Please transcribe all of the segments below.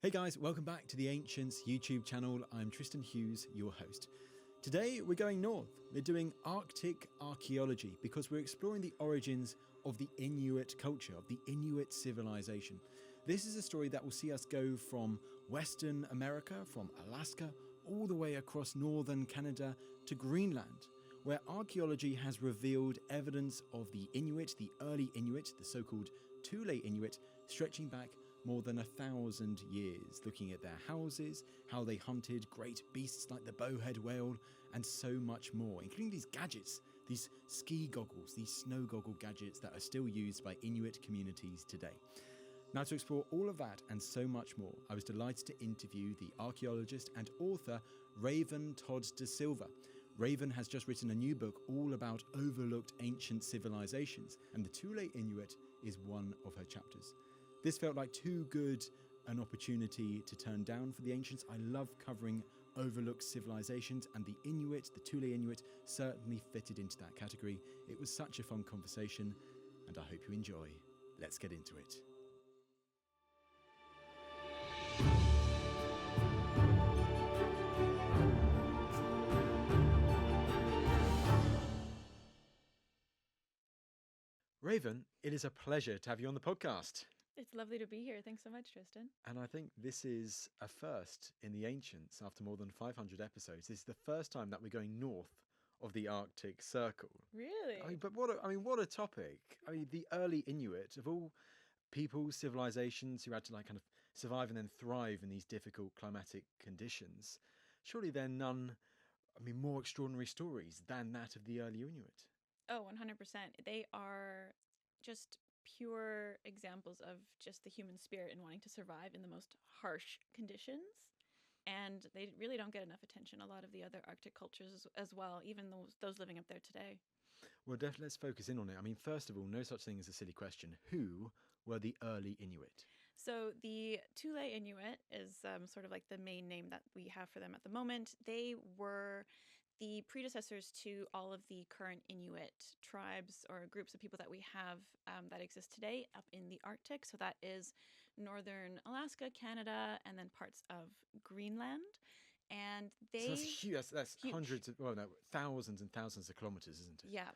Hey guys, welcome back to the Ancients YouTube channel. I'm Tristan Hughes, your host. Today we're going north. We're doing Arctic archaeology because we're exploring the origins of the Inuit culture, of the Inuit civilization. This is a story that will see us go from Western America, from Alaska, all the way across northern Canada to Greenland, where archaeology has revealed evidence of the Inuit, the early Inuit, the so-called Thule Inuit, stretching back more than 1,000 years, looking at their houses, how they hunted great beasts like the bowhead whale, and so much more, including these gadgets, these ski goggles, these snow goggle gadgets that are still used by Inuit communities today. Now, to explore all of that and so much more, I was delighted to interview the archaeologist and author Raven Todd Dilva. Raven has just written a new book all about overlooked ancient civilizations, and the Thule Inuit is one of her chapters. This felt like too good an opportunity to turn down for the ancients. I love covering overlooked civilizations, and the Inuit, the Thule Inuit, certainly fitted into that category. It was such a fun conversation, and I hope you enjoy. Let's get into it. Raven, it is a pleasure to have you on the podcast. It's lovely to be here. Thanks so much, Tristan. And I think this is a first in the Ancients after more than 500 episodes. This is the first time that we're going north of the Arctic Circle. Really? But what a topic. I mean, the early Inuit, of all peoples, civilizations who had to kind of survive and then thrive in these difficult climatic conditions, surely there are none, more extraordinary stories than that of the early Inuit. Oh, 100%. They are just pure examples of just the human spirit and wanting to survive in the most harsh conditions. And they really don't get enough attention. A lot of the other Arctic cultures as well, even those living up there today. Well, definitely let's focus in on it. First of all, no such thing as a silly question. Who were the early Inuit? So the Thule Inuit is sort of like the main name that we have for them at the moment. They were the predecessors to all of the current Inuit tribes or groups of people that we have that exist today up in the Arctic. So that is northern Alaska, Canada, and then parts of Greenland. And they... So that's huge. That's huge. Hundreds of, thousands and thousands of kilometers, isn't it? Yeah,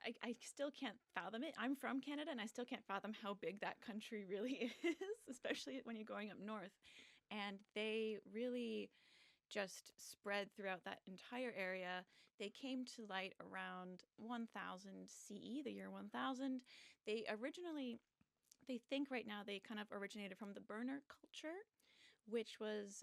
I still can't fathom it. I'm from Canada and I still can't fathom how big that country really is, especially when you're going up north. And they really just spread throughout that entire area. They came to light around 1000 CE, the year 1000. They think right now they kind of originated from the Burner culture, which was,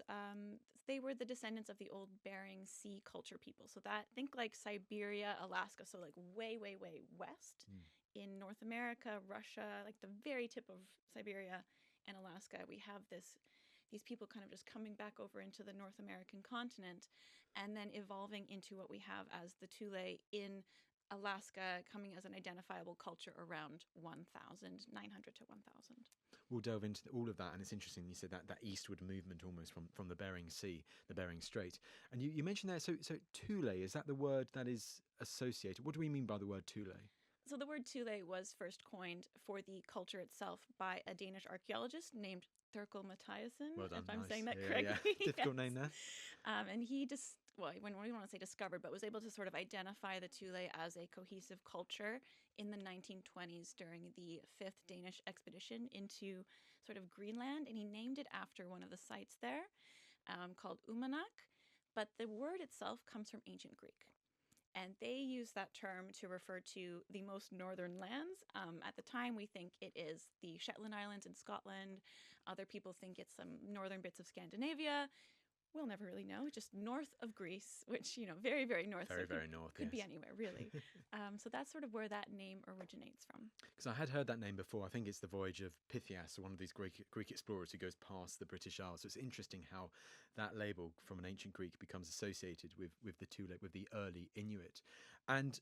they were the descendants of the old Bering Sea culture people. So that, think like Siberia, Alaska, so like way, way, way west in North America, Russia, like the very tip of Siberia and Alaska. We have these people kind of just coming back over into the North American continent and then evolving into what we have as the Thule in Alaska, coming as an identifiable culture around 900 to 1000. We'll delve into all of that, and it's interesting you said that eastward movement almost from the Bering Sea, the Bering Strait. And you mentioned there, so Thule, is that the word that is associated? What do we mean by the word Thule? So the word Thule was first coined for the culture itself by a Danish archaeologist named Thurkel Mathiasen, Well done, if I'm nice. saying that Yeah, correctly. yeah. Difficult name there. And he just, when we want to say discovered, but was able to sort of identify the Thule as a cohesive culture in the 1920s during the 5th Danish expedition into sort of Greenland. And he named it after one of the sites there called umiak. But the word itself comes from ancient Greek. And they use that term to refer to the most northern lands. At the time, we think it is the Shetland Islands in Scotland. Other people think it's some northern bits of Scandinavia. We'll never really know. Just north of Greece, which, very, very north. Very, very north, Could be anywhere, really. So that's sort of where that name originates from. Because I had heard that name before. I think it's the voyage of Pythias, one of these Greek explorers who goes past the British Isles. So it's interesting how that label from an ancient Greek becomes associated with the Thule, with the early Inuit. And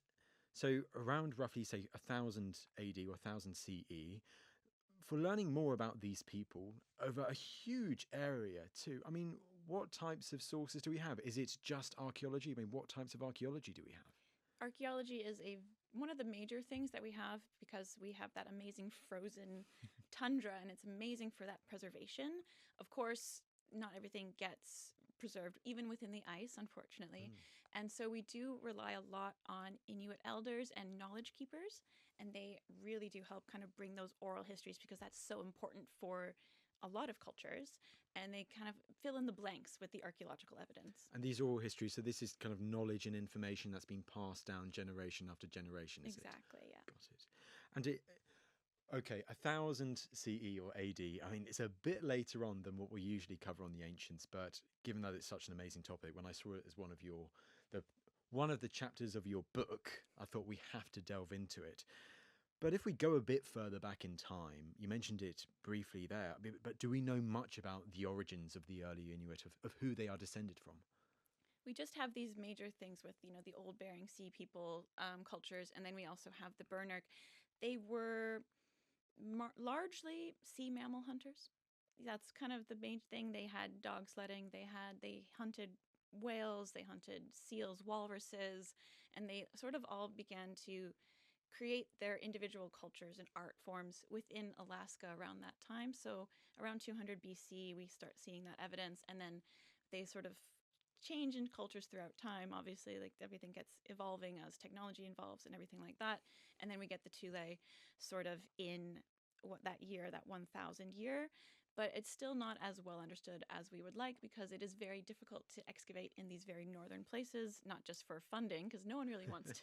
so around roughly, say, 1000 AD or 1000 CE, for learning more about these people over a huge area too, what types of sources do we have? Is it just archaeology? What types of archaeology do we have? Archaeology is one of the major things that we have because we have that amazing frozen tundra, and it's amazing for that preservation. Of course, not everything gets preserved, even within the ice, unfortunately. And so we do rely a lot on Inuit elders and knowledge keepers, and they really do help kind of bring those oral histories because that's so important for a lot of cultures, and they kind of fill in the blanks with the archaeological evidence. And these oral histories, so this is kind of knowledge and information that's been passed down generation after generation, is it? Exactly, yeah. Got it. And okay, 1000 CE or AD, I mean, it's a bit later on than what we usually cover on the ancients, but given that it's such an amazing topic, when I saw it as one of the chapters of your book, I thought we have to delve into it. But if we go a bit further back in time, you mentioned it briefly there, but do we know much about the origins of the early Inuit, of who they are descended from? We just have these major things with, the old Bering Sea people cultures, and then we also have the Bernark. They were largely sea mammal hunters. That's kind of the main thing. They had dog sledding, they hunted whales, they hunted seals, walruses, and they sort of all began to create their individual cultures and art forms within Alaska around that time. So around 200 BC, we start seeing that evidence, and then they sort of change in cultures throughout time. Obviously, like everything gets evolving as technology evolves and everything like that. And then we get the Thule sort of in that 1000 year. But it's still not as well understood as we would like because it is very difficult to excavate in these very northern places, not just for funding, because no one really wants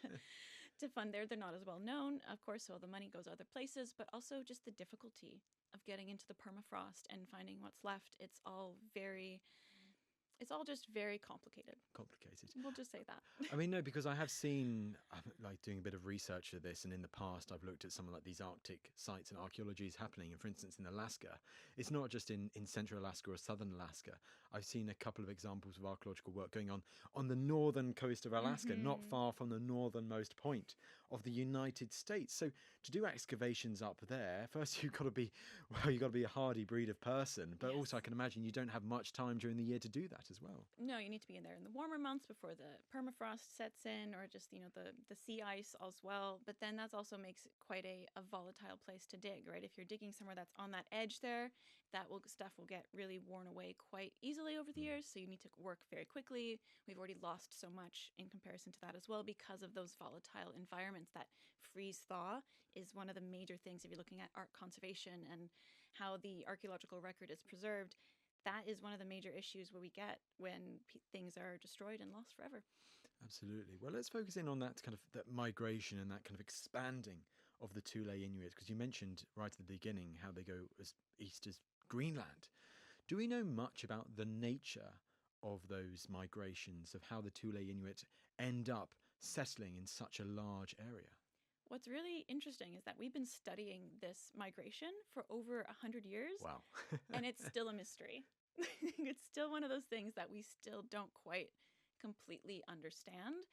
to fund there. They're not as well known, of course, so the money goes other places, but also just the difficulty of getting into the permafrost and finding what's left. It's all just very complicated. We'll just say that. I mean, no, because I have seen, like doing a bit of research of this, and in the past I've looked at some of like these Arctic sites and archaeology is happening. And for instance, in Alaska, it's not just in central Alaska or southern Alaska. I've seen a couple of examples of archaeological work going on the northern coast of Alaska, not far from the northernmost point of the United States. So to do excavations up there, first you've got to be a hardy breed of person, but also I can imagine you don't have much time during the year to do that as well. No, you need to be in there in the warmer months before the permafrost sets in, or just the sea ice as well. But then that also makes it quite a volatile place to dig, right? If you're digging somewhere that's on that edge there, stuff will get really worn away quite easily over the years. So you need to work very quickly. We've already lost so much in comparison to that as well because of those volatile environments. That freeze thaw is one of the major things if you're looking at art conservation and how the archaeological record is preserved. That is one of the major issues where we get when things are destroyed and lost forever. Absolutely. Well, let's focus in on that kind of that migration and that kind of expanding of the Thule Inuit, because you mentioned right at the beginning how they go as east as Greenland. Do we know much about the nature of those migrations, of how the Thule Inuit end up settling in such a large area? What's really interesting is that we've been studying this migration for over 100 years. Wow. And it's still a mystery. It's still one of those things that we still don't quite completely understand.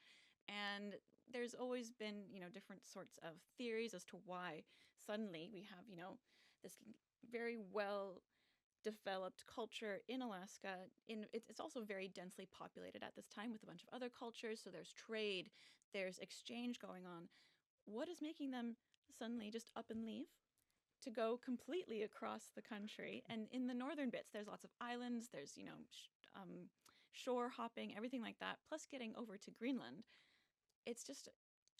And there's always been, different sorts of theories as to why suddenly we have, this very well developed culture in Alaska. It's also very densely populated at this time with a bunch of other cultures. So there's trade, there's exchange going on. What is making them suddenly just up and leave to go completely across the country? And in the northern bits, there's lots of islands, there's, shore hopping, everything like that, plus getting over to Greenland. It's just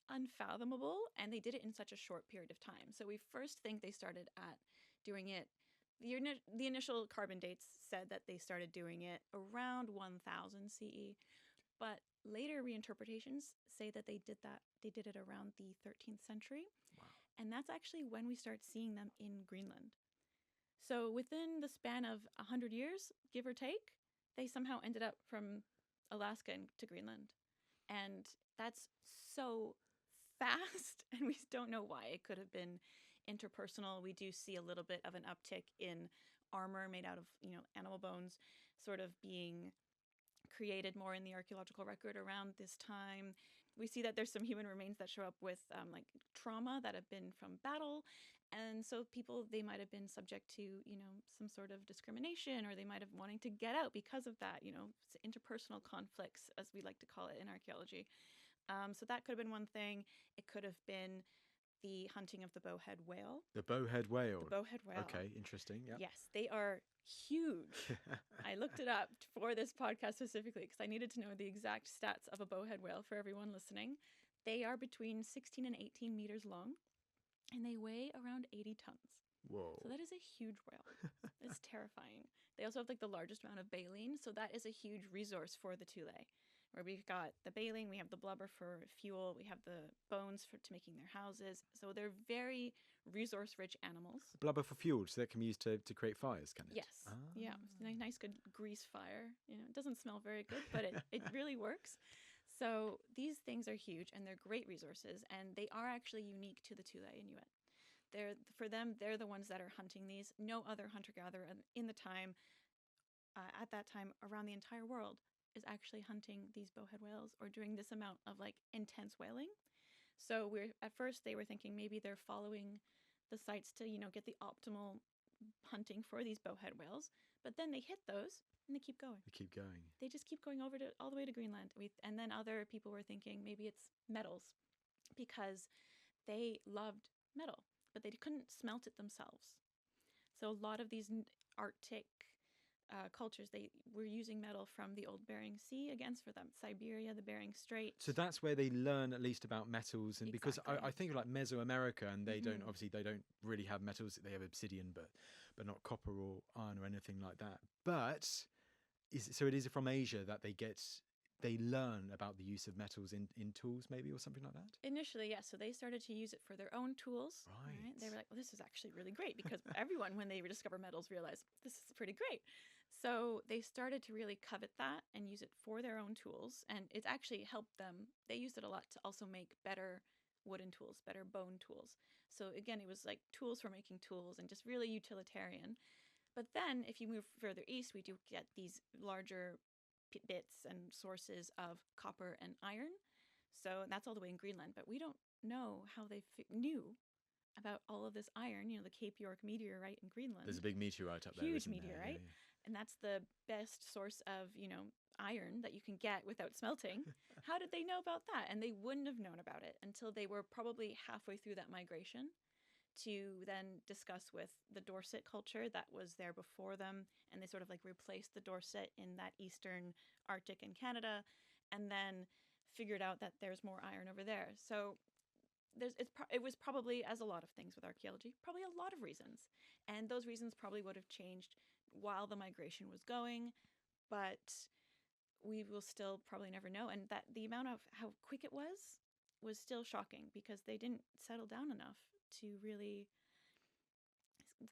unfathomable, and they did it in such a short period of time. So we first think they started at doing it, the initial carbon dates said that they started doing it around 1000 CE, but later reinterpretations say that they did it around the 13th century. Wow. And that's actually when we start seeing them in Greenland. So within the span of 100 years, give or take, they somehow ended up from Alaska to Greenland. And that's so fast, and we don't know why. It could have been interpersonal. We do see a little bit of an uptick in armor made out of, animal bones sort of being created more in the archaeological record around this time. We see that there's some human remains that show up with like trauma that have been from battle. And so people, they might have been subject to, some sort of discrimination, or they might have wanting to get out because of that, interpersonal conflicts, as we like to call it in archaeology. So that could have been one thing. It could have been the hunting of the bowhead whale. The bowhead whale. The bowhead whale. Okay, interesting. Yeah. Yes, they are huge. I looked it up for this podcast specifically because I needed to know the exact stats of a bowhead whale for everyone listening. They are between 16 and 18 meters long, and they weigh around 80 tons. Whoa. So that is a huge whale. It's terrifying. They also have like the largest amount of baleen, so that is a huge resource for the Thule. Where we've got the baleen, we have the blubber for fuel, we have the bones to making their houses. So they're very resource-rich animals. Blubber for fuel, so that can be used to create fires, can it? Yes. Yeah. Nice, good grease fire. You know, it doesn't smell very good, but it really works. So these things are huge, and they're great resources, and they are actually unique to the Thule Inuit. They're the ones that are hunting these. No other hunter-gatherer at that time around the entire world is actually hunting these bowhead whales or doing this amount of like intense whaling. So at first they were thinking maybe they're following the sites to, get the optimal hunting for these bowhead whales, but then they hit those and they keep going. They just keep going all the way to Greenland. And then other people were thinking maybe it's metals because they loved metal, but they couldn't smelt it themselves. So a lot of these Arctic cultures, they were using metal from the old Bering Sea for them, Siberia, the Bering Strait. So that's where they learn at least about metals, and because I think of like Mesoamerica, and they don't really have metals. They have obsidian, but not copper or iron or anything like that. But it is from Asia that they learn about the use of metals in tools, maybe, or something like that? Initially, yes. So they started to use it for their own tools. Right. They were like, well, this is actually really great, because everyone, when they rediscover metals, realized this is pretty great. So they started to really covet that and use it for their own tools. And it's actually helped them. They used it a lot to also make better wooden tools, better bone tools. So again, it was like tools for making tools and just really utilitarian. But then if you move further east, we do get these larger bits and sources of copper and iron. So that's all the way in Greenland, but we don't know how they knew about all of this iron, the Cape York meteorite in Greenland. There's a big meteorite up there. Huge meteorite. Yeah. And that's the best source of, iron that you can get without smelting. How did they know about that? And they wouldn't have known about it until they were probably halfway through that migration to then discuss with the Dorset culture that was there before them, and they sort of like replaced the Dorset in that eastern Arctic in Canada, and then figured out that there's more iron over there. So it was probably, as a lot of things with archaeology, probably a lot of reasons, and those reasons probably would have changed while the migration was going, but we will still probably never know. And that the amount of how quick it was still shocking, because they didn't settle down enough to really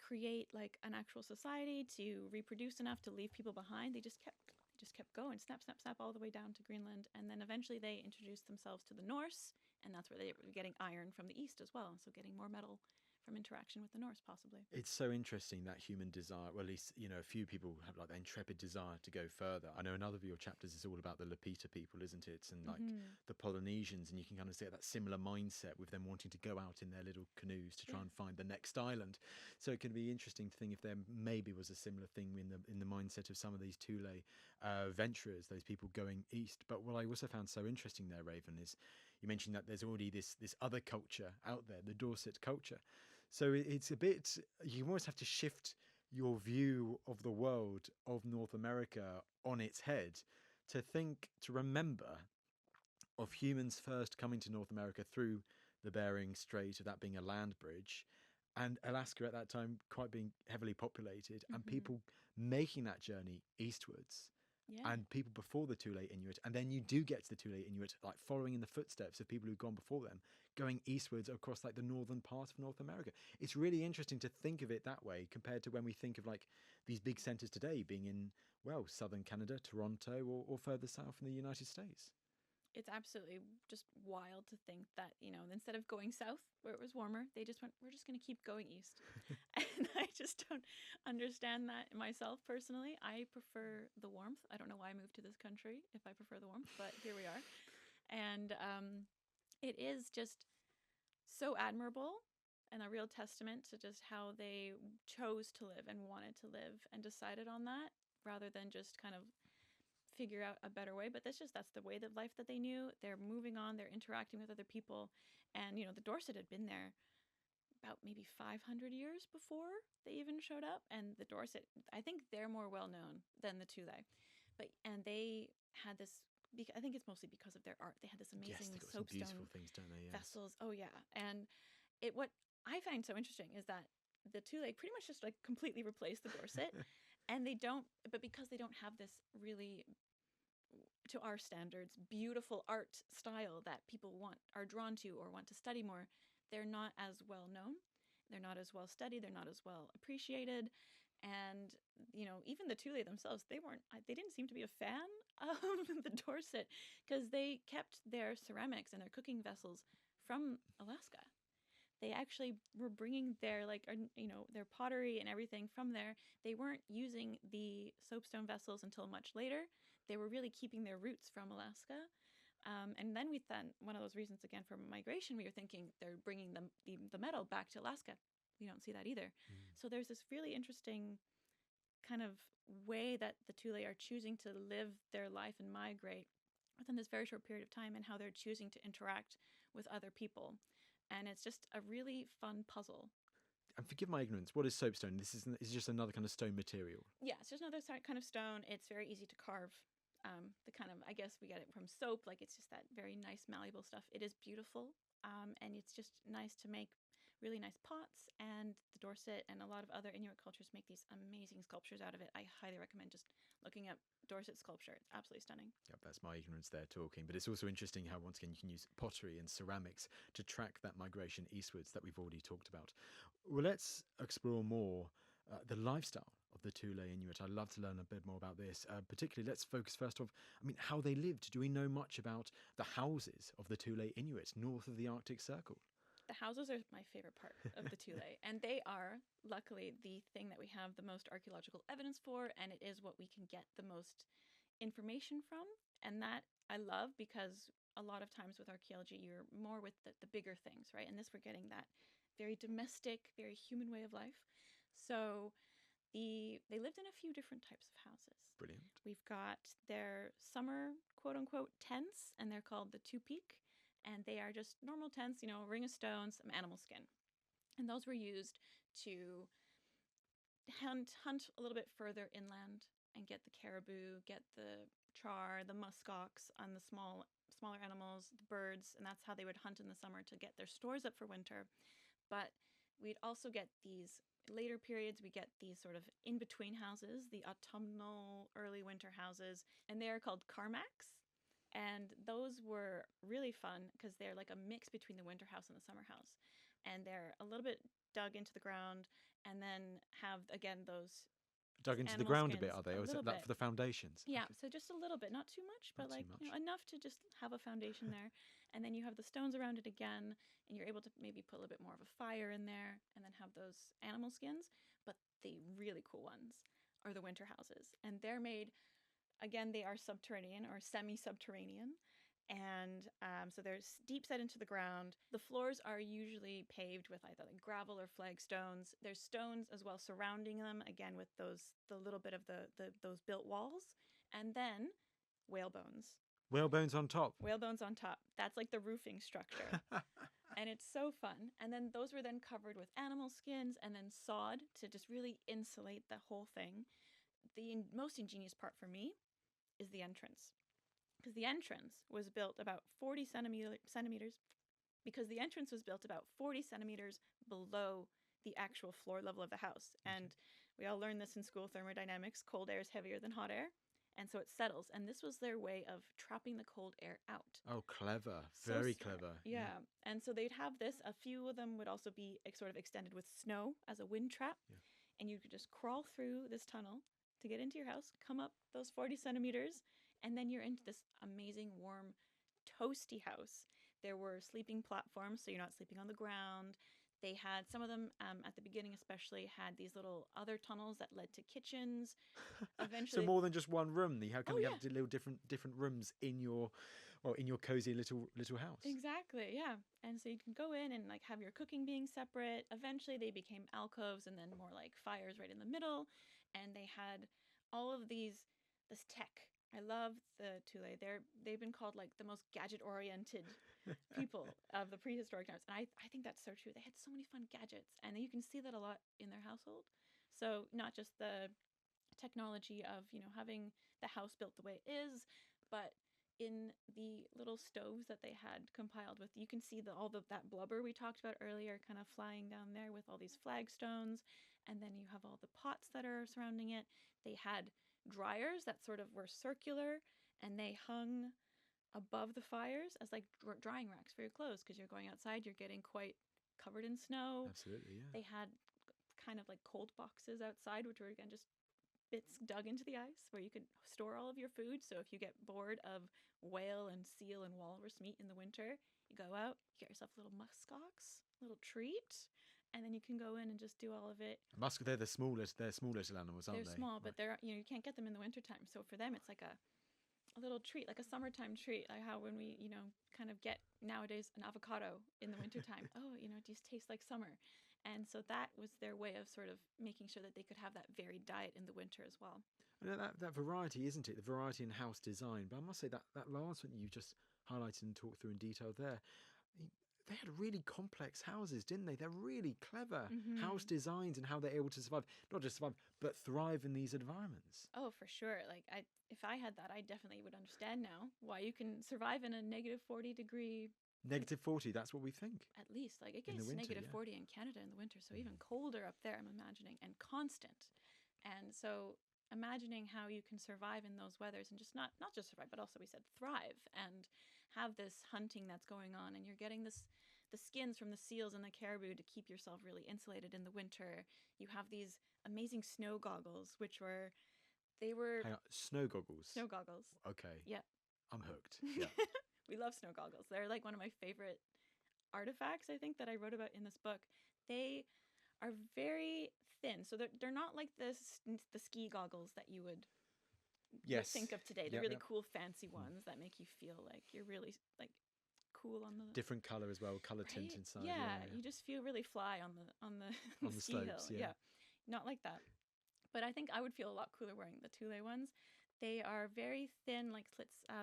create like an actual society, to reproduce enough to leave people behind. They just kept going, snap, snap, snap, all the way down to Greenland. And then eventually they introduced themselves to the Norse, and that's where they were getting iron from the east as well. So getting more metal from interaction with the Norse, possibly. It's so interesting, that human desire, well, at least, a few people have like that intrepid desire to go further. I know another of your chapters is all about the Lapita people, isn't it? And like the Polynesians, and you can kind of see that similar mindset with them wanting to go out in their little canoes to try and find the next island. So it can be interesting to think if there maybe was a similar thing in the mindset of some of these Thule venturers, those people going east. But what I also found so interesting there, Raven, is you mentioned that there's already this other culture out there, the Dorset culture. So it's a bit, you almost have to shift your view of the world of North America on its head to remember of humans first coming to North America through the Bering Strait, of that being a land bridge, and Alaska at that time quite being heavily populated, and people making that journey eastwards. Yeah. And people before the Thule Inuit, and then you do get to the Thule Inuit, like following in the footsteps of people who've gone before them, going eastwards across like the northern part of North America. It's really interesting to think of it that way, compared to when we think of like these big centres today being in, well, southern Canada, Toronto, or further south in the United States. It's absolutely just wild to think that, instead of going south where it was warmer, they just went, we're just going to keep going east. And I just don't understand that myself personally. I prefer the warmth. I don't know why I moved to this country if I prefer the warmth, but here we are. And it is just so admirable, and a real testament to just how they chose to live and wanted to live and decided on that, rather than just kind of figure out a better way, but that's the way of life that they knew. They're moving on, they're interacting with other people. And, the Dorset had been there about maybe 500 years before they even showed up. And the Dorset, I think they're more well known than the Thule. And they had this, I think it's mostly because of their art. They had this amazing Yes, they've got some beautiful soapstone things, don't they? Yes. vessels. Oh yeah. And what I find so interesting is that the Thule pretty much just like completely replaced the Dorset. And but because they don't have this really, to our standards, beautiful art style that people are drawn to or want to study more, they're not as well known. They're not as well studied. They're not as well appreciated. And, even the Thule themselves, they didn't seem to be a fan of the Dorset, because they kept their ceramics and their cooking vessels from Alaska. They actually were bringing their their pottery and everything from there. They weren't using the soapstone vessels until much later. They were really keeping their roots from Alaska. And then we thought, one of those reasons again for migration, we were thinking they're bringing the metal back to Alaska. We don't see that either. So there's this really interesting kind of way that the Thule are choosing to live their life and migrate within this very short period of time, and how they're choosing to interact with other people. And it's just a really fun puzzle. And forgive my ignorance, what is soapstone? This is just another kind of stone material. Yeah, it's just another kind of stone. It's very easy to carve. The kind of, I guess we get it from soap, like it's just that very nice malleable stuff. It is beautiful, and it's just nice to make really nice pots. And the Dorset and a lot of other Inuit cultures make these amazing sculptures out of it. I highly recommend just looking up Dorset sculpture. It's absolutely stunning. Yeah, that's my ignorance there talking. But it's also interesting how, once again, you can use pottery and ceramics to track that migration eastwards that we've already talked about. Well, let's explore more the lifestyle of the Thule Inuit. I'd love to learn a bit more about this. Particularly, let's focus first off, how they lived. Do we know much about the houses of the Thule Inuit north of the Arctic Circle? The houses are my favorite part of the Thule, and they are, luckily, the thing that we have the most archaeological evidence for, and it is what we can get the most information from. And that I love, because a lot of times with archaeology, you're more with the bigger things, right? And this, we're getting that very domestic, very human way of life. So they lived in a few different types of houses. Brilliant. We've got their summer, quote unquote, tents, and they're called the two-peak. And they are just normal tents, a ring of stones, some animal skin. And those were used to hunt a little bit further inland and get the caribou, get the char, the muskox on the smaller animals, the birds, and that's how they would hunt in the summer to get their stores up for winter. But we'd also get these later periods, we get these sort of in-between houses, the autumnal, early winter houses, and they are called carmacks. And those were really fun because they're like a mix between the winter house and the summer house. And they're a little bit dug into the ground, and then have, again, those dug into the ground a bit, are they? Or is it that for the foundations? Yeah, Okay. So just a little bit, not too much, but Not too much. enough to just have a foundation there. And then you have the stones around it again, and you're able to maybe put a little bit more of a fire in there, and then have those animal skins. But the really cool ones are the winter houses, and they're made, again, they are subterranean or semi-subterranean. And so they're deep set into the ground. The floors are usually paved with either like gravel or flagstones. There's stones as well surrounding them, again with the little bit of those built walls. And then whalebones. Whalebones on top. Whalebones on top. That's like the roofing structure. And it's so fun. And then those were then covered with animal skins and then sawed to just really insulate the whole thing. The most ingenious part for me is the entrance. Because the entrance was built about 40 centimeters, because the entrance was built about 40 centimeters below the actual floor level of the house. And we all learned this in school, thermodynamics. Cold air is heavier than hot air. And so it settles. And this was their way of trapping the cold air out. Oh, clever. So Very smart. clever. Yeah. And so they'd have this. A few of them would also be sort of extended with snow as a wind trap. Yeah. And you could just crawl through this tunnel to get into your house, come up those 40 centimeters, and then you're into this amazing, warm, toasty house. There were sleeping platforms, so you're not sleeping on the ground. They had, some of them, at the beginning especially, had these little other tunnels that led to kitchens. Eventually, So more than just one room. How can you yeah. have little different rooms in your cozy little house? Exactly, yeah. And so you can go in and like have your cooking being separate. Eventually they became alcoves, and then more like fires right in the middle. And they had all of this tech I love the Thule. They've been called like the most gadget oriented people of the prehistoric times. And I think that's so true. They had so many fun gadgets, and you can see that a lot in their household. So not just the technology of, having the house built the way it is, but in the little stoves that they had compiled with, you can see that blubber we talked about earlier kind of flying down there with all these flagstones, and then you have all the pots that are surrounding it. They had dryers that sort of were circular, and they hung above the fires as like drying racks for your clothes, because you're going outside, you're getting quite covered in snow. Absolutely, yeah. They had kind of like cold boxes outside, which were again just bits dug into the ice where you could store all of your food. So if you get bored of whale and seal and walrus meat in the winter, you go out, you get yourself a little muskox, a little treat, and then you can go in and just do all of it. Musk, they're small little animals, aren't they? They're small, Right. but you can't get them in the wintertime. So for them, it's like a little treat, like a summertime treat, like how when we, kind of get nowadays an avocado in the wintertime. Oh, it just tastes like summer. And so that was their way of sort of making sure that they could have that varied diet in the winter as well. And that variety, isn't it? The variety in house design. But I must say that last one you just highlighted and talked through in detail there, they had really complex houses, didn't they? They're really clever house designs and how they're able to survive, not just survive, but thrive in these environments. Oh, for sure. Like if I had that, I definitely would understand now why you can survive in a negative 40 degree. Negative 40, that's what we think. At least, like it In the gets winter, negative yeah. 40 in Canada in the winter, so even colder up there, I'm imagining, and constant. And so imagining how you can survive in those weathers and just not just survive, but also we said thrive and have this hunting that's going on, and you're getting the skins from the seals and the caribou to keep yourself really insulated in the winter. You have these amazing snow goggles, which were Hang on, snow goggles. snow goggles. Okay. Yeah. I'm hooked. Yeah. We love snow goggles. They're like one of my favorite artifacts, I think, that I wrote about in this book. They are very thin, so they're not like the ski goggles that you would think of today. They're really cool, fancy ones that make you feel like you're really like cool on the different color as well, color tint inside. Yeah, you just feel really fly on the on the ski slopes. hill. Yeah, not like that. But I think I would feel a lot cooler wearing the Thule ones. They are very thin, like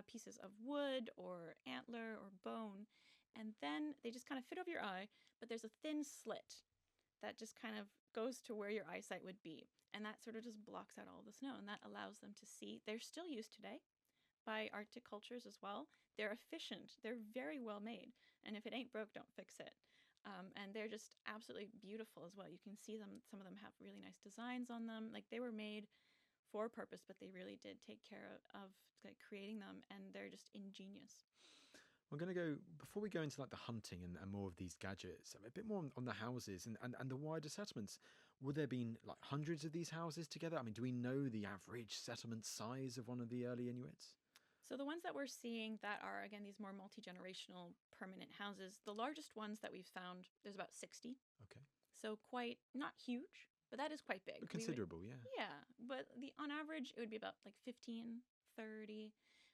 pieces of wood or antler or bone, and then they just kind of fit over your eye, but there's a thin slit that just kind of goes to where your eyesight would be, and that sort of just blocks out all the snow, and that allows them to see. They're still used today by Arctic cultures as well. They're efficient. They're very well made, and if it ain't broke, don't fix it. And they're just absolutely beautiful as well. You can see them. Some of them have really nice designs on them. Like they were made for a purpose, but they really did take care of like creating them, and they're just ingenious. We're going to go, before we go into like the hunting and more of these gadgets, a bit more on the houses and the wider settlements. Would there been like hundreds of these houses together? I mean, do we know the average settlement size of one of the early Inuits? So the ones that we're seeing that are, again, these more multi-generational permanent houses, the largest ones that we've found, there's about 60. Okay. So quite, not huge, but that is quite big. But considerable, yeah. Yeah, but on average, it would be about like 15, 30.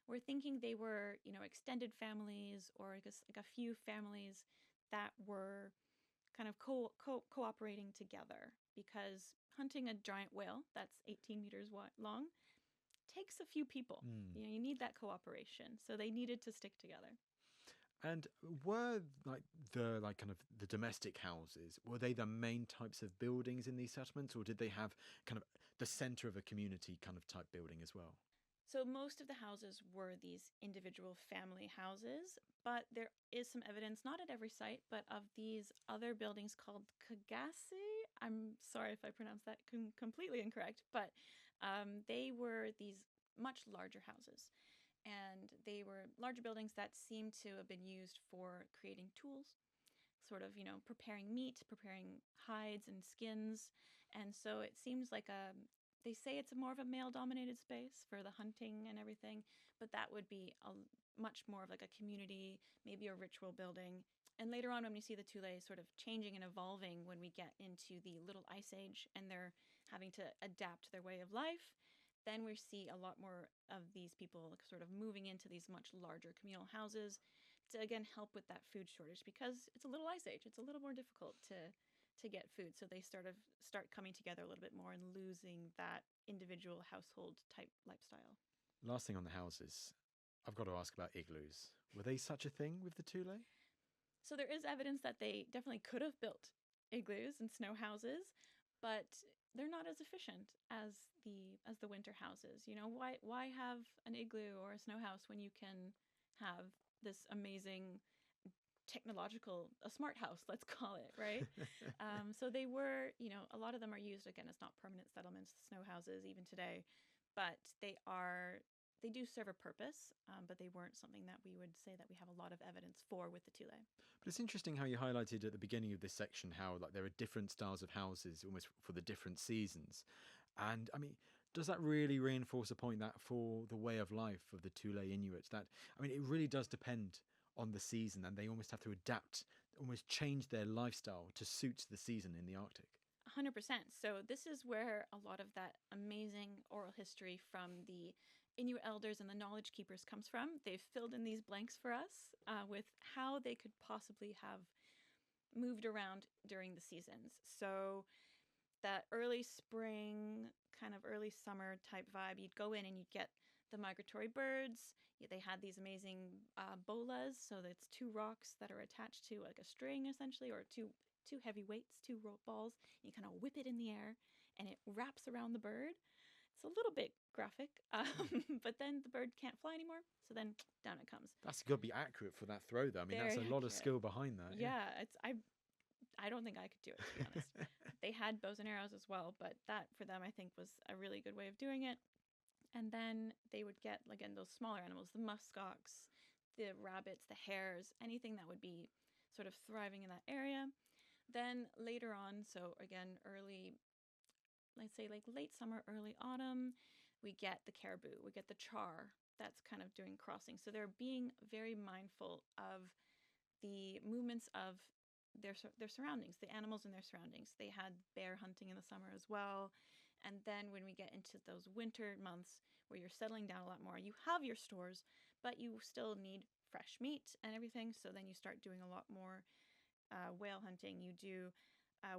We're thinking they were, extended families, or I guess like a few families that were kind of cooperating together, because hunting a giant whale that's 18 meters long takes a few people. You need that cooperation, so they needed to stick together. And were the domestic houses, were they the main types of buildings in these settlements, or did they have kind of the center of a community kind of type building as well? So most of the houses were these individual family houses, but there is some evidence, not at every site, but of these other buildings called kagasi. I'm sorry if I pronounced that completely incorrect, but they were these much larger houses. And they were larger buildings that seemed to have been used for creating tools, sort of, preparing meat, preparing hides and skins. And so it seems like they say it's more of a male-dominated space for the hunting and everything, but that would be much more of like a community, maybe a ritual building. And later on, when we see the Thule sort of changing and evolving, when we get into the Little Ice Age and they're having to adapt their way of life, then we see a lot more of these people sort of moving into these much larger communal houses to, again, help with that food shortage, because it's a Little Ice Age. It's a little more difficult to get food. So they start coming together a little bit more and losing that individual household type lifestyle. last thing on the houses, I've got to ask about igloos. Were they such a thing with the Thule? So there is evidence that they definitely could have built igloos and snow houses, but they're not as efficient as the winter houses. You know, why have an igloo or a snow house when you can have this amazing technological, a smart house, let's call it, right? So they were, you know, a lot of them are used again as not permanent settlements, snow houses, even today, but they do serve a purpose, but they weren't something that we would say that we have a lot of evidence for with the Thule. But it's interesting how you highlighted at the beginning of this section how like there are different styles of houses almost for the different seasons. And I mean, does that really reinforce a point that for the way of life of the Thule Inuit, that I mean, it really does depend on the season, and they almost have to adapt, almost change their lifestyle to suit the season in the Arctic. 100%. So this is where a lot of that amazing oral history from the Inuit elders and the knowledge keepers comes from. They've filled in these blanks for us with how they could possibly have moved around during the seasons. So that early spring, kind of early summer type vibe, you'd go in and you'd get the migratory birds. They had these amazing bolas, so that's two rocks that are attached to like a string essentially, or two heavy weights, two rope balls. You kind of whip it in the air and it wraps around the bird. It's a little bit graphic, but then the bird can't fly anymore, so then down it comes. That's got to be accurate for that throw, though. I mean, Very that's a lot of accurate. skill behind that. Yeah, it's I don't think I could do it, to be honest. They had bows and arrows as well, but that for them I think was a really good way of doing it. And then they would get, again, those smaller animals, the muskox, the rabbits, the hares, anything that would be sort of thriving in that area. Then later on, so again, early, let's say like late summer, early autumn, we get the caribou, we get the char that's kind of doing crossing. So they're being very mindful of the movements of their surroundings, the animals in their surroundings. They had bear hunting in the summer as well. And then when we get into those winter months where you're settling down a lot more, you have your stores, but you still need fresh meat and everything. So then you start doing a lot more whale hunting. You do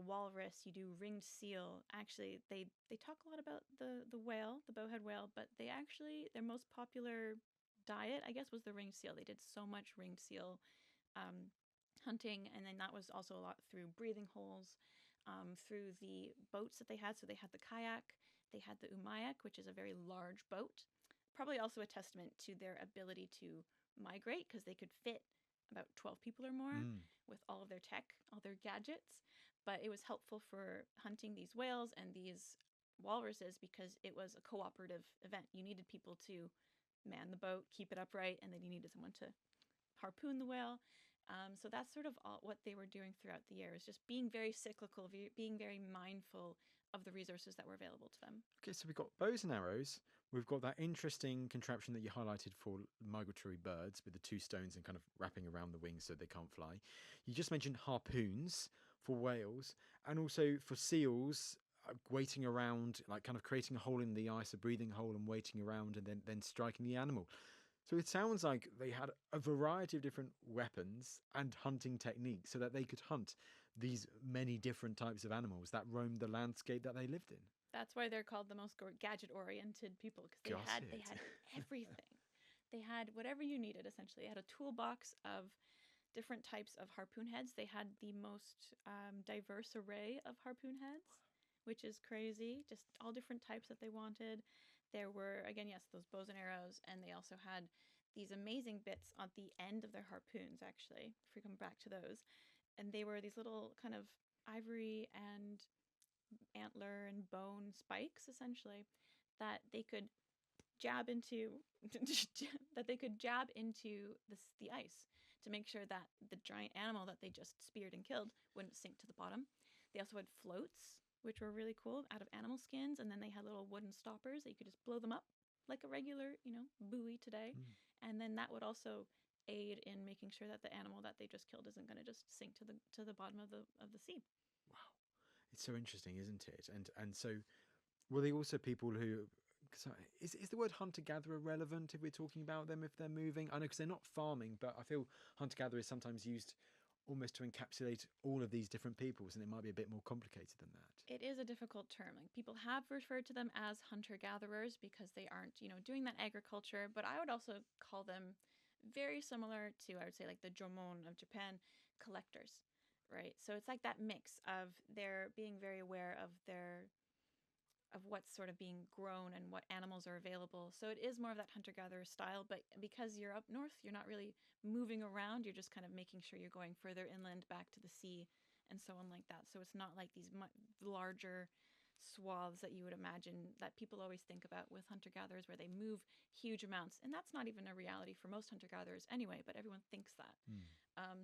walrus, you do ringed seal. Actually, they talk a lot about the whale, the bowhead whale, but their most popular diet, I guess, was the ringed seal. They did so much ringed seal hunting, and then that was also a lot through breathing holes. Through the boats that they had. So they had the kayak, they had the umiak, which is a very large boat. Probably also a testament to their ability to migrate because they could fit about 12 people or more with all of their tech, all their gadgets. But it was helpful for hunting these whales and these walruses because it was a cooperative event. You needed people to man the boat, keep it upright, and then you needed someone to harpoon the whale. So that's sort of what they were doing throughout the year, is just being very cyclical, being very mindful of the resources that were available to them. Okay, so we've got bows and arrows. We've got that interesting contraption that you highlighted for migratory birds with the two stones and kind of wrapping around the wings so they can't fly. You just mentioned harpoons for whales, and also for seals, waiting around, like kind of creating a hole in the ice, a breathing hole, and waiting around and then striking the animal. So it sounds like they had a variety of different weapons and hunting techniques so that they could hunt these many different types of animals that roamed the landscape that they lived in. That's why they're called the most gadget-oriented people, because they had everything. They had whatever you needed, essentially. They had a toolbox of different types of harpoon heads. They had the most diverse array of harpoon heads, which is crazy. Just all different types that they wanted. There were, again, yes, those bows and arrows, and they also had these amazing bits at the end of their harpoons, actually, if we come back to those. And they were these little kind of ivory and antler and bone spikes, essentially, that they could jab into the ice to make sure that the giant animal that they just speared and killed wouldn't sink to the bottom. They also had floats, which were really cool, out of animal skins, and then they had little wooden stoppers that you could just blow them up like a regular, buoy today. And then that would also aid in making sure that the animal that they just killed isn't going to just sink to the bottom of the sea. Wow, it's so interesting, isn't it? And so, were they also people who? Is the word hunter-gatherer relevant if we're talking about them, if they're moving? I know, because they're not farming, but I feel hunter-gatherer is sometimes used almost to encapsulate all of these different peoples, and it might be a bit more complicated than that. It is a difficult term. Like, people have referred to them as hunter-gatherers because they aren't, doing that agriculture. But I would also call them very similar to, I would say, like the Jomon of Japan, collectors, right? So it's like that mix of their being very aware of what's sort of being grown and what animals are available. So it is more of that hunter-gatherer style, but because you're up north, you're not really moving around. You're just kind of making sure you're going further inland back to the sea and so on like that. So it's not like these larger swaths that you would imagine that people always think about with hunter-gatherers, where they move huge amounts. And that's not even a reality for most hunter-gatherers anyway, but everyone thinks that.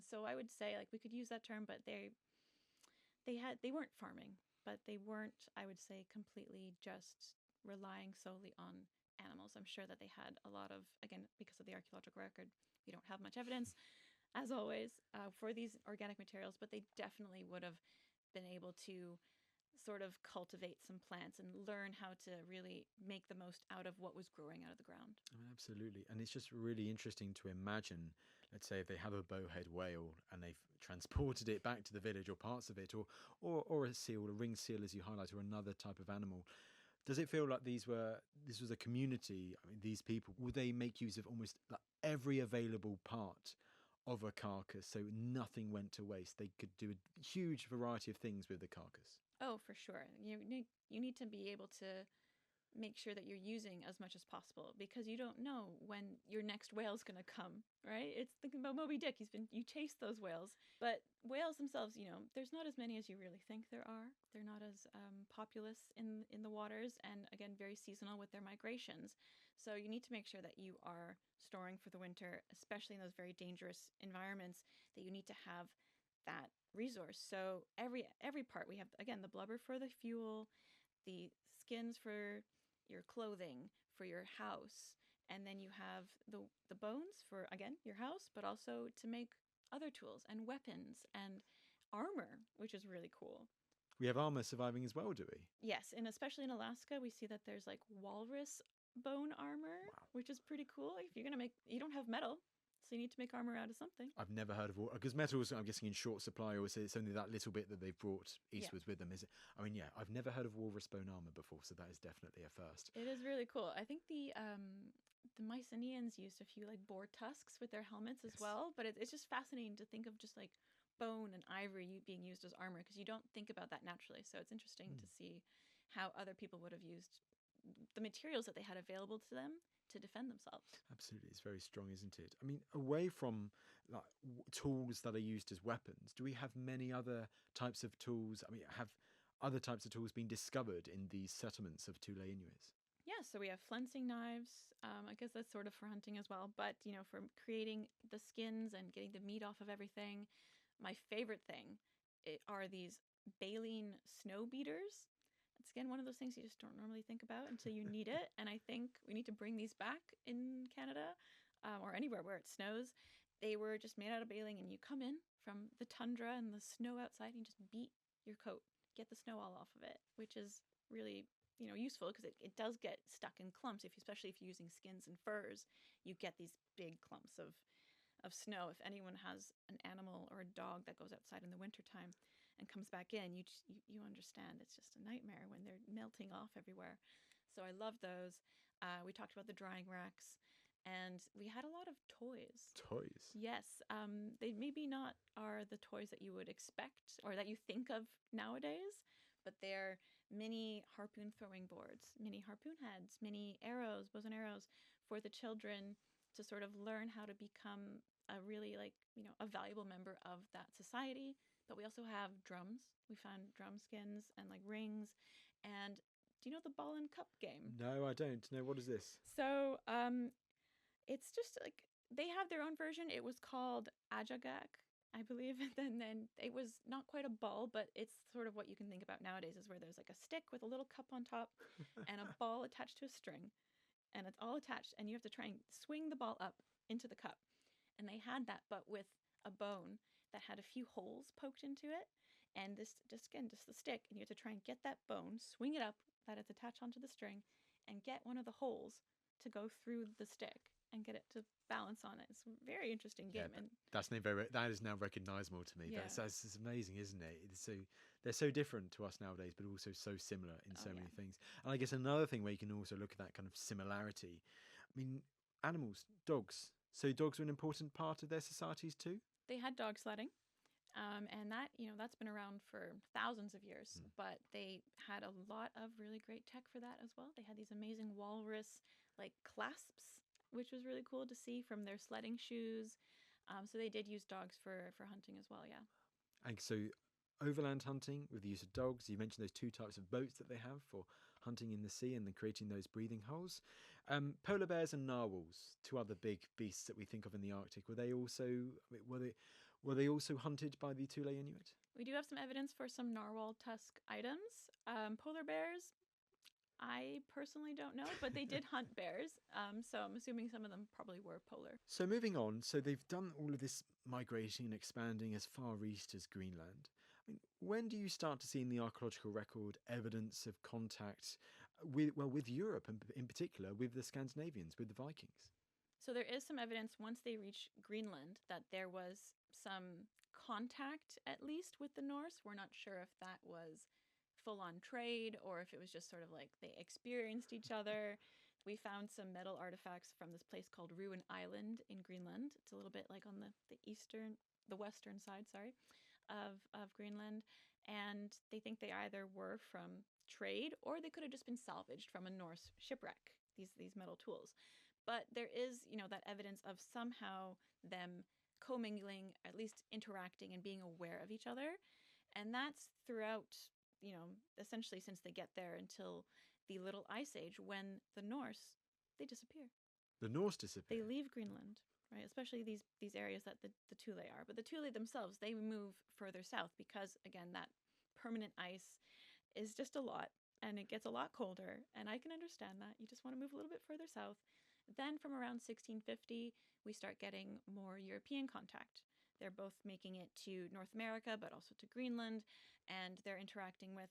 So I would say, like, we could use that term, but they weren't farming. But they weren't, I would say, completely just relying solely on animals. I'm sure that they had a lot of, again, because of the archaeological record, we don't have much evidence, as always, for these organic materials, but they definitely would have been able to sort of cultivate some plants and learn how to really make the most out of what was growing out of the ground. I mean, absolutely. And it's just really interesting to imagine, let's say, if they have a bowhead whale and they've transported it back to the village, or parts of it, or a seal, a ringed seal, as you highlight, or another type of animal. Does it feel like this was a community? I mean, these people, would they make use of almost like every available part of a carcass, so nothing went to waste? They could do a huge variety of things with the carcass. Oh, for sure. You need to be able to make sure that you're using as much as possible, because you don't know when your next whale's going to come, right? It's thinking about Moby Dick. You chase those whales, but whales themselves, there's not as many as you really think there are. They're not as populous in the waters, and again, very seasonal with their migrations. So you need to make sure that you are storing for the winter, especially in those very dangerous environments, that you need to have that resource. So every part, we have, again, the blubber for the fuel, the skins for your clothing, for your house, and then you have the bones for, again, your house, but also to make other tools and weapons and armor, which is really cool. We have armour surviving as well, do we? Yes, and especially in Alaska, we see that there's like walrus bone armor, Wow. which is pretty cool. If you're gonna make, you don't have metal, so you need to make armor out of something. I've never heard of, because metals, I'm guessing, in short supply, or it's only that little bit that they've brought eastwards with them. Is it? I mean, yeah, I've never heard of walrus bone armor before, so that is definitely a first. It is really cool. I think the Mycenaeans used a few like boar tusks with their helmets as well, but it's just fascinating to think of just like bone and ivory being used as armor, because you don't think about that naturally. So it's interesting to see how other people would have used the materials that they had available to them to defend themselves. Absolutely, it's very strong, isn't it? I mean, away from like tools that are used as weapons, do we have many other types of tools? I mean, have other types of tools been discovered in these settlements of Thule Inuits? Yeah, so we have flensing knives. I guess that's sort of for hunting as well, but for creating the skins and getting the meat off of everything. My favorite thing are these baleen snow beaters. It's, again, one of those things you just don't normally think about until you need it. And I think we need to bring these back in Canada, or anywhere where it snows. They were just made out of baleen, and you come in from the tundra and the snow outside, and you just beat your coat, get the snow all off of it, which is really useful, because it does get stuck in clumps. Especially if you're using skins and furs, you get these big clumps of snow. If anyone has an animal or a dog that goes outside in the wintertime and comes back in, you understand it's just a nightmare when they're melting off everywhere. So I love those. We talked about the drying racks, and we had a lot of toys. Toys? Yes. They maybe not are the toys that you would expect or that you think of nowadays, but they're mini harpoon throwing boards, mini harpoon heads, mini arrows, bows and arrows, for the children to sort of learn how to become a really a valuable member of that society. But we also have drums. We found drum skins and like rings. And do you know the ball and cup game? No, I don't. No, what is this? So it's just like they have their own version. It was called ilgaak, I believe. And then it was not quite a ball, but it's sort of what you can think about nowadays, is where there's like a stick with a little cup on top and a ball attached to a string. And it's all attached, and you have to try and swing the ball up into the cup. And they had that, but with a bone that had a few holes poked into it, and this just the stick, and you have to try and get that bone, swing it up, that it's attached onto the string, and get one of the holes to go through the stick. and get it to balance on it. It's a very interesting game. And that is now recognizable to me. Yeah. That's amazing, isn't it? They're so different to us nowadays, but also so similar in so many things. And I guess another thing where you can also look at that kind of similarity. I mean, animals, dogs. So dogs are an important part of their societies too. they had dog sledding. And that, that's been around for thousands of years, but they had a lot of really great tech for that as well. They had these amazing walrus like clasps, which was really cool to see from their sledding shoes. So they did use dogs for hunting as well. Yeah. And so overland hunting with the use of dogs, you mentioned those two types of boats that they have for hunting in the sea and then creating those breathing holes. Polar bears and narwhals, two other big beasts that we think of in the Arctic, were they also hunted by the Thule Inuit? We do have some evidence for some narwhal tusk items. Polar bears, I personally don't know, but they did hunt bears. So I'm assuming some of them probably were polar. So moving on, so they've done all of this migrating and expanding as far east as Greenland. I mean, when do you start to see in the archaeological record evidence of contact with Europe, and in particular with the Scandinavians, with the Vikings? So there is some evidence once they reach Greenland that there was some contact, at least with the Norse. We're not sure if that was full-on trade or if it was just sort of like they experienced each other. We found some metal artifacts from this place called Ruin Island in Greenland. It's a little bit like on the western side, of Greenland. And they think they either were from trade or they could have just been salvaged from a Norse shipwreck, these metal tools. But there is, that evidence of somehow them commingling, at least interacting and being aware of each other. And that's throughout, essentially since they get there until the Little Ice Age, when the Norse, they disappear. The Norse disappear? They leave Greenland, right? Especially these areas that the Thule are. But the Thule themselves, they move further south because, again, that permanent ice is just a lot. And it gets a lot colder. And I can understand that. You just want to move a little bit further south. Then from around 1650, we start getting more European contact. They're both making it to North America, but also to Greenland, and they're interacting with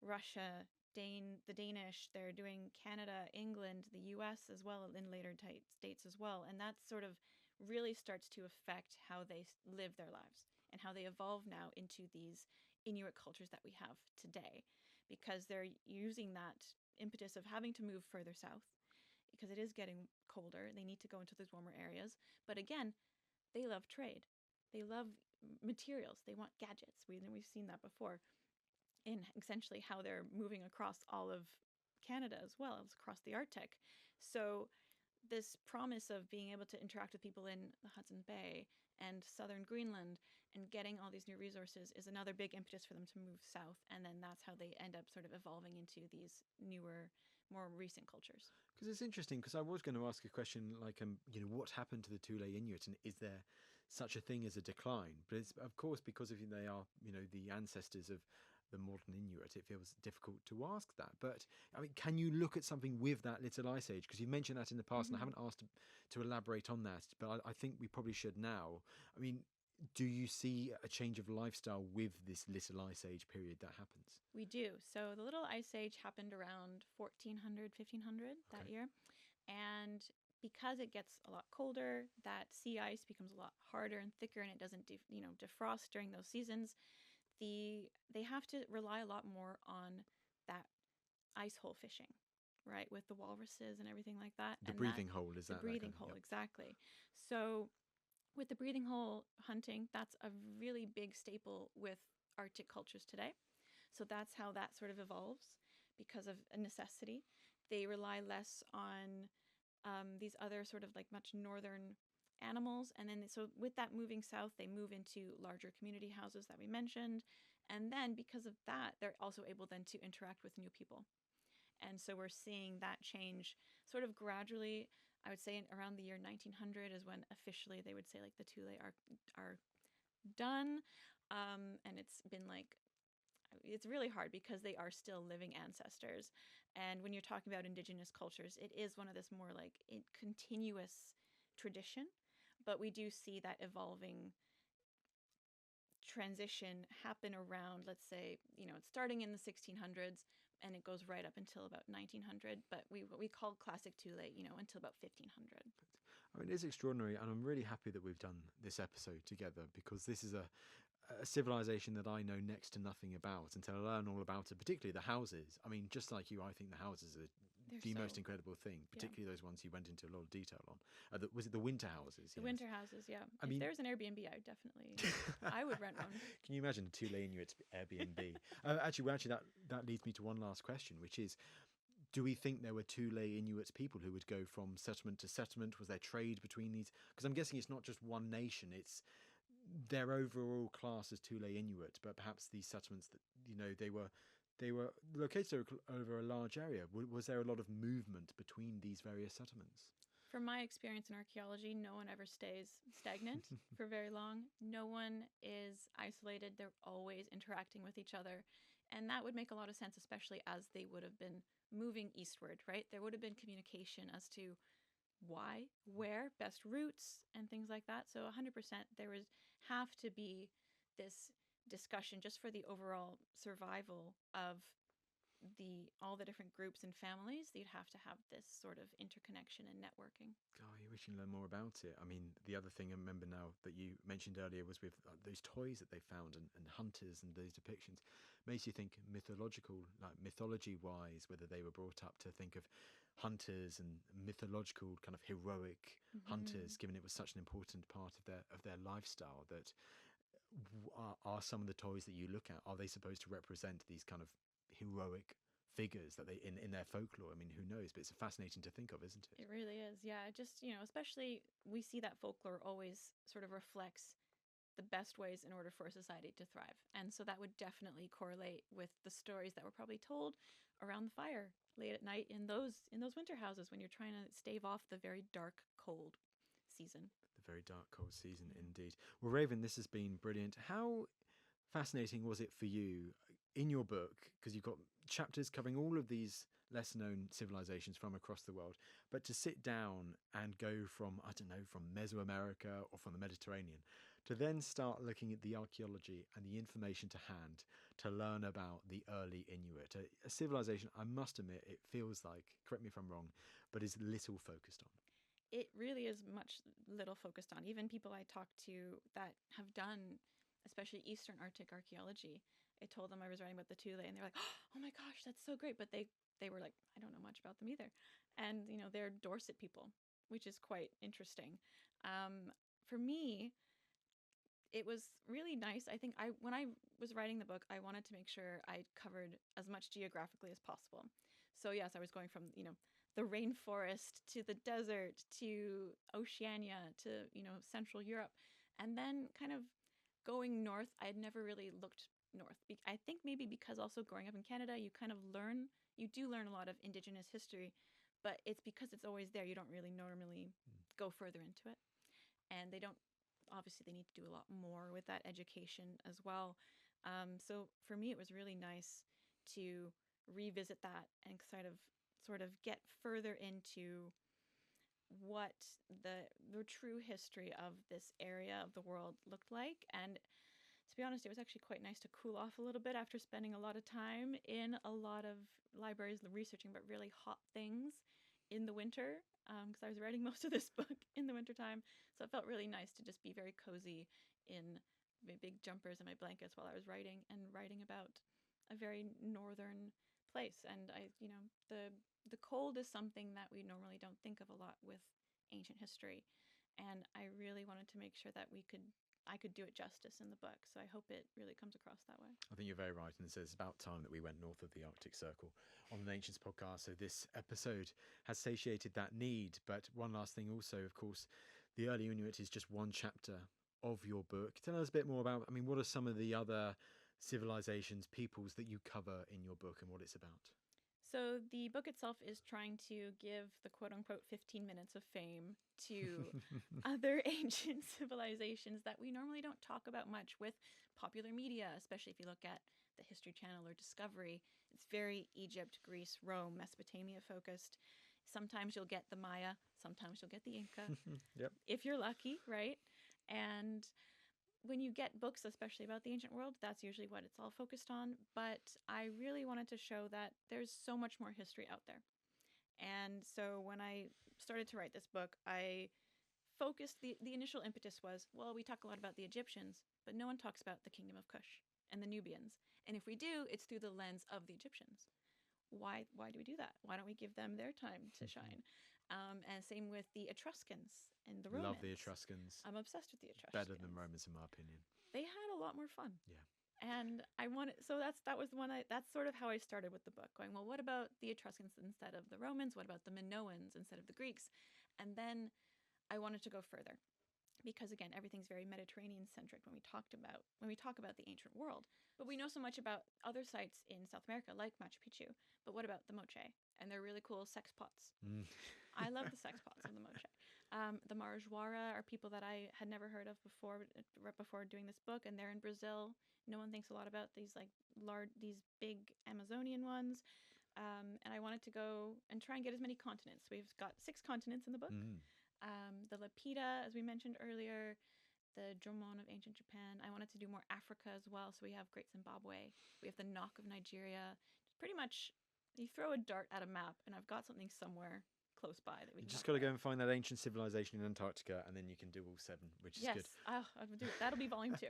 Russia, the Danish. They're doing Canada, England, the US as well, in later states as well. And that sort of really starts to affect how they live their lives and how they evolve now into these Inuit cultures that we have today, because they're using that impetus of having to move further south because it is getting colder. They need to go into those warmer areas. But again, they love trade. They love materials. They want gadgets. We've seen that before in essentially how they're moving across all of Canada as well as across the Arctic. So this promise of being able to interact with people in the Hudson Bay and southern Greenland and getting all these new resources is another big impetus for them to move south. And then that's how they end up sort of evolving into these newer, more recent cultures. Because it's interesting, because I was going to ask a question like, what happened to the Thule Inuit, and is there such a thing as a decline? But it's, of course, because they are, the ancestors of the modern Inuit, it feels difficult to ask that. But I mean, can you look at something with that Little Ice Age? Because you mentioned that in the past, and I haven't asked to elaborate on that, but I think we probably should now. I mean, do you see a change of lifestyle with this Little Ice Age period that happens? We do. So the Little Ice Age happened around 1400, 1500 that year. And because it gets a lot colder, that sea ice becomes a lot harder and thicker, and it doesn't defrost during those seasons. They have to rely a lot more on that ice hole fishing, right, with the walruses and everything like that. The breathing hole, is that? The breathing hole, exactly. So with the breathing hole hunting, that's a really big staple with Arctic cultures today. So that's how that sort of evolves because of a necessity. They rely less on these other sort of like much northern animals. And then so with that moving south, they move into larger community houses that we mentioned. And then because of that, they're also able then to interact with new people. And so we're seeing that change sort of gradually. I would say around the year 1900 is when officially they would say like the Thule are done. And it's been like, it's really hard because they are still living ancestors. And when you're talking about indigenous cultures, it is one of this more like continuous tradition. But we do see that evolving transition happen around, let's say, it's starting in the 1600s and it goes right up until about 1900. But what we call classic Thule, until about 1500. I mean, it's extraordinary, and I'm really happy that we've done this episode together, because this is a civilization that I know next to nothing about, and to learn all about it, particularly the houses. I mean, just like you, I think the houses are the most incredible thing, particularly those ones you went into a lot of detail on. Was it the winter houses? The winter houses, yeah. If there's an Airbnb, I would rent one. Can you imagine a Thule Inuit Airbnb? Actually, that leads me to one last question, which is, do we think there were Thule Inuit people who would go from settlement to settlement? Was there trade between these? Because I'm guessing it's not just one nation, it's their overall class as Thule Inuit, but perhaps these settlements that, they were located over a large area. Was there a lot of movement between these various settlements? From my experience in archaeology, no one ever stays stagnant for very long. No one is isolated. They're always interacting with each other. And that would make a lot of sense, especially as they would have been moving eastward, right? There would have been communication as to why, where, best routes, and things like that. So 100% there would have to be this discussion just for the overall survival of all the different groups and families. You'd have to have this sort of interconnection and networking. God, you wish you learn more about it. I mean, the other thing I remember now that you mentioned earlier was with those toys that they found, and hunters, and those depictions. Makes you think mythological, like mythology-wise, whether they were brought up to think of hunters and mythological kind of heroic hunters, given it was such an important part of their lifestyle. That are some of the toys that you look at, are they supposed to represent these kind of heroic figures that they in their folklore? I mean, who knows? But it's fascinating to think of, isn't it? It really is. Yeah, just, especially we see that folklore always sort of reflects the best ways in order for a society to thrive. And so that would definitely correlate with the stories that were probably told around the fire late at night in those winter houses when you're trying to stave off the very dark, cold season. The very dark, cold season, indeed. Well, Raven, this has been brilliant. How fascinating was it for you in your book, because you've got chapters covering all of these lesser known civilizations from across the world, but to sit down and go from, I don't know, from Mesoamerica or from the Mediterranean, to then start looking at the archaeology and the information to hand to learn about the early Inuit, a civilization, I must admit, it feels like, correct me if I'm wrong, but is little focused on. It really is much little focused on. Even people I talk to that have done, especially Eastern Arctic archaeology, I told them I was writing about the Thule, and they were like, oh my gosh, that's so great. But they were like, I don't know much about them either. And, they're Dorset people, which is quite interesting. For me, it was really nice. I think when I was writing the book, I wanted to make sure I covered as much geographically as possible. So yes, I was going from, the rainforest to the desert to Oceania to, Central Europe. And then kind of going north, I had never really looked north. I think maybe because also growing up in Canada, you do learn a lot of Indigenous history, but it's because it's always there. You don't really normally go further into it. And obviously they need to do a lot more with that education as well. So for me, it was really nice to revisit that and sort of get further into what the true history of this area of the world looked like. And to be honest, it was actually quite nice to cool off a little bit after spending a lot of time in a lot of libraries researching about really hot things in the winter, because I was writing most of this book in the wintertime. So it felt really nice to just be very cozy in my big jumpers and my blankets while I was writing about a very northern place. And the cold is something that we normally don't think of a lot with ancient history. And I really wanted to make sure that I could do it justice in the book. So I hope it really comes across that way. I think you're very right. And it says it's about time that we went north of the Arctic Circle on the Ancients podcast. So this episode has satiated that need. But one last thing also, of course, the early Inuit is just one chapter of your book. Tell us a bit more about, what are some of the other civilizations, peoples that you cover in your book and what it's about? So the book itself is trying to give the quote-unquote 15 minutes of fame to other ancient civilizations that we normally don't talk about much with popular media, especially if you look at the History Channel or Discovery. It's very Egypt, Greece, Rome, Mesopotamia focused. Sometimes you'll get the Maya, sometimes you'll get the Inca, Yep. If you're lucky, right? And when you get books, especially about the ancient world, that's usually what it's all focused on. But I really wanted to show that there's so much more history out there. And so when I started to write this book, I focused, the initial impetus was, well, we talk a lot about the Egyptians, but no one talks about the kingdom of Kush and the Nubians. And if we do, it's through the lens of the Egyptians. Why do we do that? Why don't we give them their time to shine? And same with the Etruscans and the Romans. Love the Etruscans. I'm obsessed with the Etruscans. Better than Romans, in my opinion. They had a lot more fun. Yeah. And that's sort of how I started with the book, going, well, what about the Etruscans instead of the Romans? What about the Minoans instead of the Greeks? And then I wanted to go further, because again, everything's very Mediterranean centric when we talk about the ancient world. But we know so much about other sites in South America, like Machu Picchu. But what about the moche? And they're really cool sex pots. I love the sex pots of the moche. The Marajoara are people that I had never heard of before, right before doing this book, and they're in Brazil. No one thinks a lot about these these big Amazonian ones. And I wanted to go and try and get as many continents. We've got 6 continents in the book. The Lapita, as we mentioned earlier, the Dramon of ancient Japan. I wanted to do more Africa as well. So we have Great Zimbabwe. We have the Nok of Nigeria. Pretty much, you throw a dart at a map, and I've got something somewhere close by that we can. You just got to go and find that ancient civilization in Antarctica, and then you can do all 7, which is good. Yes, I'll do it. That'll be volume 2.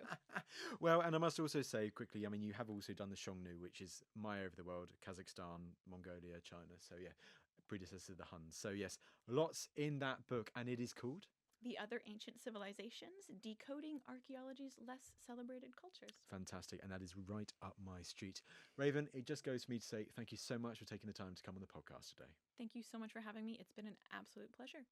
Well, and I must also say quickly, I mean, you have also done the Xiongnu, which is my over the world, Kazakhstan, Mongolia, China. So yeah, predecessor of the Huns. So yes, lots in that book, and it is called The Other Ancient Civilizations, Decoding Archaeology's Less Celebrated Cultures. Fantastic, and that is right up my street. Raven, it just goes for me to say thank you so much for taking the time to come on the podcast today. Thank you so much for having me. It's been an absolute pleasure.